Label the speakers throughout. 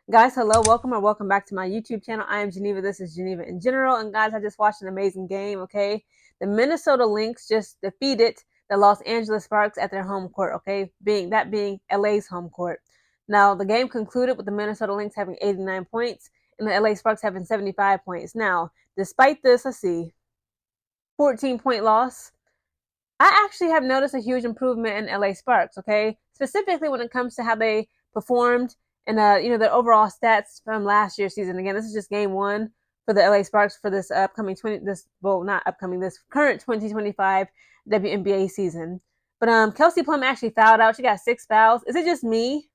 Speaker 1: Guys, hello, welcome or welcome back to my YouTube channel. I am Geneva. This is Geneva in General. And guys, I just watched an amazing game, okay? The Minnesota Lynx just defeated the Los Angeles Sparks at their home court, okay? Being LA's home court. Now, the game concluded with the Minnesota Lynx having 89 points and the LA Sparks having 75 points. Now, despite this, let's see, 14-point loss. I actually have noticed a huge improvement in LA Sparks, okay? Specifically when it comes to how they performed and their overall stats from last year's season. Again, this is just game one for the LA Sparks for this this current 2025 WNBA season. But Kelsey Plum actually fouled out. She got 6 fouls. Is it just me?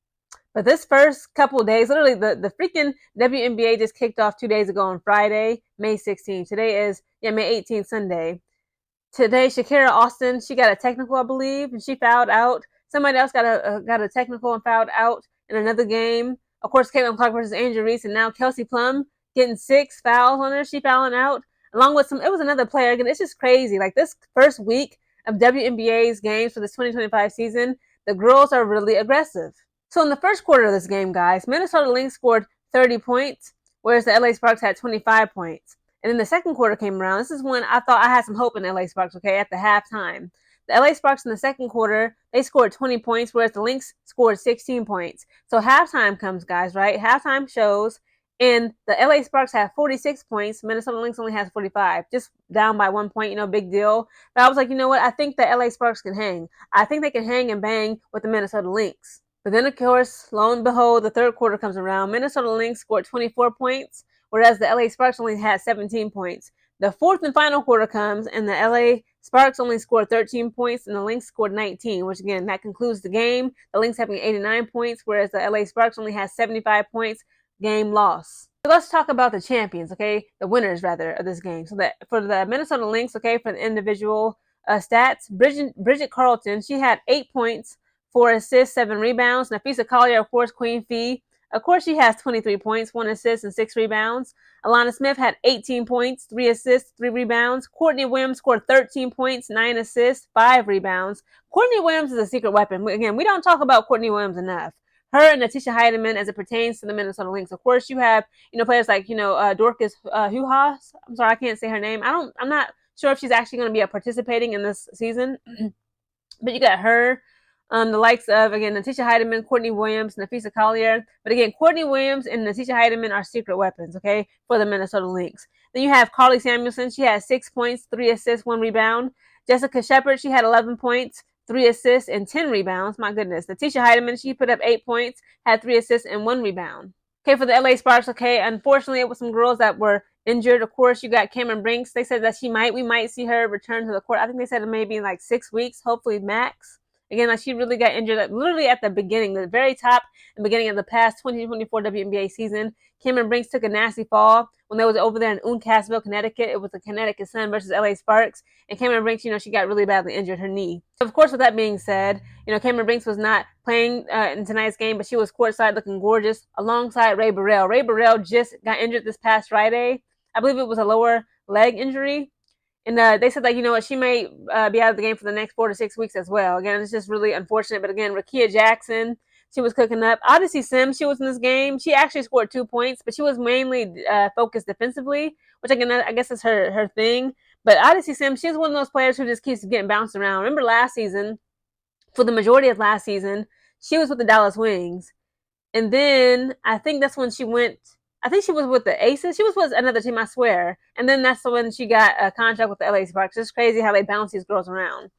Speaker 1: But this first couple of days, literally the freaking WNBA just kicked off 2 days ago on Friday, May 16th. Today is May 18th, Sunday. Today, Shakira Austin, she got a technical, I believe, and she fouled out. Somebody else got a technical and fouled out in another game. Of course, Caitlin Clark versus Angel Reese, and now Kelsey Plum getting 6 fouls on her. She fouling out along with it was another player. Again, it's just crazy. Like this first week of WNBA's games for this 2025 season, the girls are really aggressive. So in the first quarter of this game, guys, Minnesota Lynx scored 30 points, whereas the LA Sparks had 25 points. And then the second quarter came around. This is when I thought I had some hope in the LA Sparks, okay, at the halftime. The LA Sparks in the second quarter, they scored 20 points, whereas the Lynx scored 16 points. So halftime comes, guys, right? Halftime shows, and the LA Sparks have 46 points. Minnesota Lynx only has 45, just down by 1 point, big deal. But I was like, you know what? I think the LA Sparks can hang. I think they can hang and bang with the Minnesota Lynx. But then, of course, lo and behold, the third quarter comes around. Minnesota Lynx scored 24 points, whereas the LA Sparks only had 17 points. The fourth and final quarter comes, and the LA Sparks only scored 13 points, and the Lynx scored 19, which, again, that concludes the game. The Lynx having 89 points, whereas the LA Sparks only has 75 points. Game loss. So let's talk about the champions, okay? The winners, rather, of this game. So that for the Minnesota Lynx, okay, for the individual stats, Bridget Carlton, she had 8 points, 4 assists, 7 rebounds. Nafisa Collier, of course, Queen Fee. Of course, she has 23 points, 1 assist, and 6 rebounds. Alana Smith had 18 points, 3 assists, 3 rebounds. Courtney Williams scored 13 points, 9 assists, 5 rebounds. Courtney Williams is a secret weapon. Again, we don't talk about Courtney Williams enough. Her and Natisha Heidemann as it pertains to the Minnesota Lynx. Of course, you have, players like, Dorcas Huhas. I'm sorry, I can't say her name. I'm not sure if she's actually going to be participating in this season. But you got her. The likes of, again, Natisha Heidemann, Courtney Williams, Nafisa Collier. But again, Courtney Williams and Natisha Heidemann are secret weapons, okay, for the Minnesota Lynx. Then you have Carly Samuelson. She had 6 points, 3 assists, 1 rebound. Jessica Shepard, she had 11 points, 3 assists, and 10 rebounds. My goodness. Natisha Heidemann, she put up 8 points, had 3 assists, and 1 rebound. Okay, for the LA Sparks, okay, unfortunately, it was some girls that were injured. Of course, you got Cameron Brinks. They said that we might see her return to the court. I think they said maybe in like 6 weeks, hopefully max. Again, like she really got injured literally at the beginning, the very top and beginning of the past 2024 WNBA season. Cameron Brinks took a nasty fall when they was over there in Uncasville, Connecticut. It was the Connecticut Sun versus LA Sparks. And Cameron Brinks, she got really badly injured, her knee. Of course, with that being said, Cameron Brinks was not playing in tonight's game, but she was courtside looking gorgeous alongside Ray Burrell. Ray Burrell just got injured this past Friday. I believe it was a lower leg injury. And they said that, she may be out of the game for the next 4 to 6 weeks as well. Again, it's just really unfortunate. But again, Rakia Jackson, she was cooking up. Odyssey Sims, she was in this game. She actually scored 2 points, but she was mainly focused defensively, which again, I guess is her thing. But Odyssey Sims, she's one of those players who just keeps getting bounced around. Remember last season, for the majority of last season, she was with the Dallas Wings. And then I think that's when she went... I think she was with the Aces. She was with another team, I swear. And then that's when she got a contract with the LA Sparks. It's crazy how they bounce these girls around.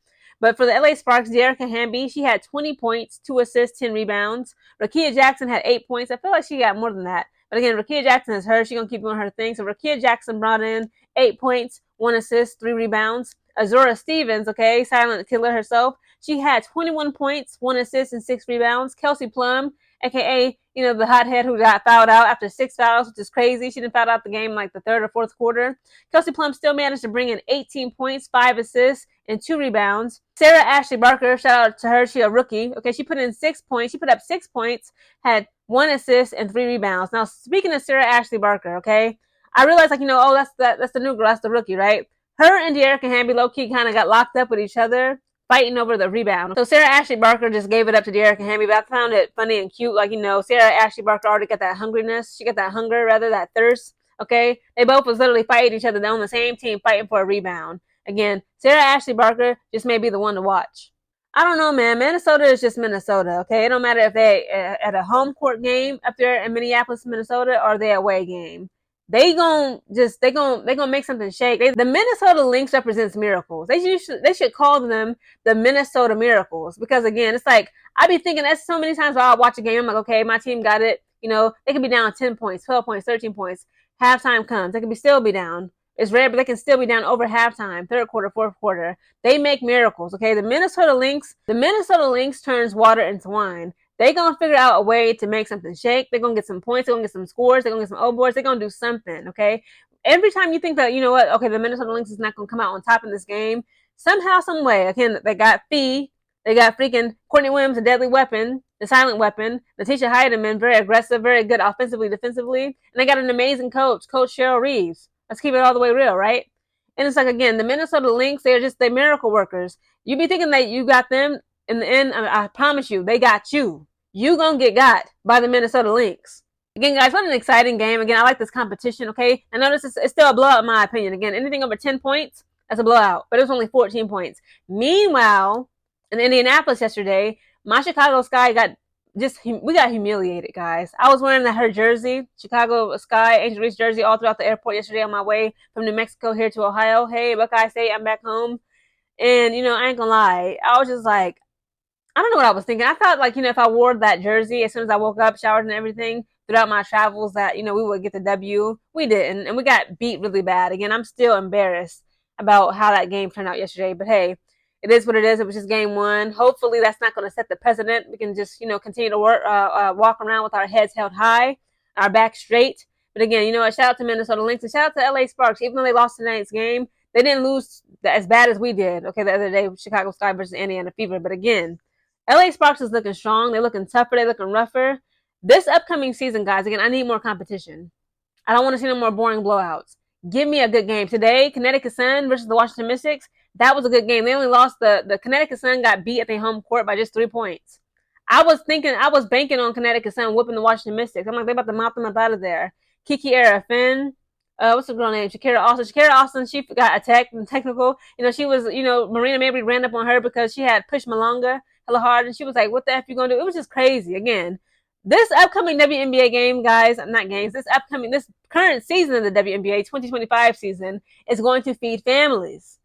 Speaker 1: But for the LA Sparks, Dearica Hamby, she had 20 points, 2 assists, 10 rebounds. Rakia Jackson had 8 points. I feel like she got more than that. But again, Rakia Jackson is her. She's going to keep doing her thing. So Rakia Jackson brought in 8 points, 1 assist, 3 rebounds. Azura Stevens, okay, silent killer herself. She had 21 points, 1 assist, and 6 rebounds. Kelsey Plum, aka, the hothead who got fouled out after 6 fouls, which is crazy. She didn't foul out the game like the third or fourth quarter. Kelsey Plum still managed to bring in 18 points, 5 assists, and 2 rebounds. Sarah Ashley Barker, shout out to her, she's a rookie. Okay, she put in 6 points. She put up 6 points, had 1 assist, and 3 rebounds. Now, speaking of Sarah Ashley Barker, okay, I realized, that's the new girl, that's the rookie, right? Her and Dearica Hamby low-key kind of got locked up with each other, fighting over the rebound. So Sarah Ashley Barker just gave it up to Derek and Hammy, but I found it funny and cute. Like, Sarah Ashley Barker already got that hungriness. She got that hunger, rather, that thirst. Okay? They both was literally fighting each other. They're on the same team fighting for a rebound. Again, Sarah Ashley Barker just may be the one to watch. I don't know, man. Minnesota is just Minnesota, okay? It don't matter if they at a home court game up there in Minneapolis, Minnesota, or they away game. They gonna make something shake. The Minnesota Lynx represents miracles. They should call them the Minnesota Miracles, because again, it's like I be thinking that so many times while I watch a game, I'm like, okay, my team got it. They could be down 10 points, 12 points, 13 points. Halftime comes, they could still be down. It's rare, but they can still be down over halftime, third quarter, fourth quarter. They make miracles, okay? The Minnesota Lynx turns water into wine. They're going to figure out a way to make something shake. They're going to get some points. They're going to get some scores. They're going to get some O boards. They're going to do something, okay? Every time you think that, you know what, okay, the Minnesota Lynx is not going to come out on top in this game, somehow, some way, again, they got Fee. They got freaking Courtney Williams, a deadly weapon, the silent weapon. Letitia Heidemann, very aggressive, very good offensively, defensively. And they got an amazing coach, Coach Cheryl Reeves. Let's keep it all the way real, right? And it's like, again, the Minnesota Lynx, they're miracle workers. You be thinking that you got them. In the end, I promise you, they got you. You gonna get got by the Minnesota Lynx. Again, guys, what an exciting game. Again, I like this competition, okay? I notice it's still a blowout in my opinion. Again, anything over 10 points, that's a blowout. But it was only 14 points. Meanwhile, in Indianapolis yesterday, my Chicago Sky we got humiliated, guys. I was wearing her jersey, Chicago Sky, Angel Reese jersey, all throughout the airport yesterday on my way from New Mexico here to Ohio. Hey, Buckeye State, I'm back home. And, I ain't gonna lie. I was just like, I don't know what I was thinking. I thought, like, if I wore that jersey as soon as I woke up, showered and everything throughout my travels, that, we would get the W. We didn't. And we got beat really bad. Again, I'm still embarrassed about how that game turned out yesterday. But hey, it is what it is. It was just game one. Hopefully that's not going to set the precedent. We can just, continue to walk around with our heads held high, our back straight. But again, shout out to Minnesota Lynx and shout out to LA Sparks. Even though they lost tonight's game, they didn't lose as bad as we did. Okay, the other day, Chicago Sky versus Indiana Fever. But again, LA Sparks is looking strong. They're looking tougher. They're looking rougher. This upcoming season, guys, again, I need more competition. I don't want to see no more boring blowouts. Give me a good game. Today, Connecticut Sun versus the Washington Mystics. That was a good game. They only lost the Connecticut Sun got beat at their home court by just 3 points. I was banking on Connecticut Sun whooping the Washington Mystics. I'm like, they're about to mop them up out of there. Kiki Era Finn. What's the girl name? Shakira Austin. Shakira Austin, she got attacked and technical. She was, Marina Mabry ran up on her because she had pushed Malonga hella hard, and she was like, what the F you gonna do? It was just crazy. Again, this upcoming WNBA game, guys, this current season of the WNBA 2025 season is going to feed families.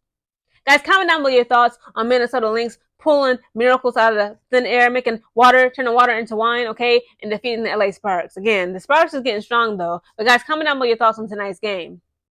Speaker 1: Guys, comment down below your thoughts on Minnesota Lynx pulling miracles out of the thin air, turning water into wine, okay, and defeating the LA Sparks. Again, the Sparks is getting strong, though. But guys, comment down below your thoughts on tonight's game.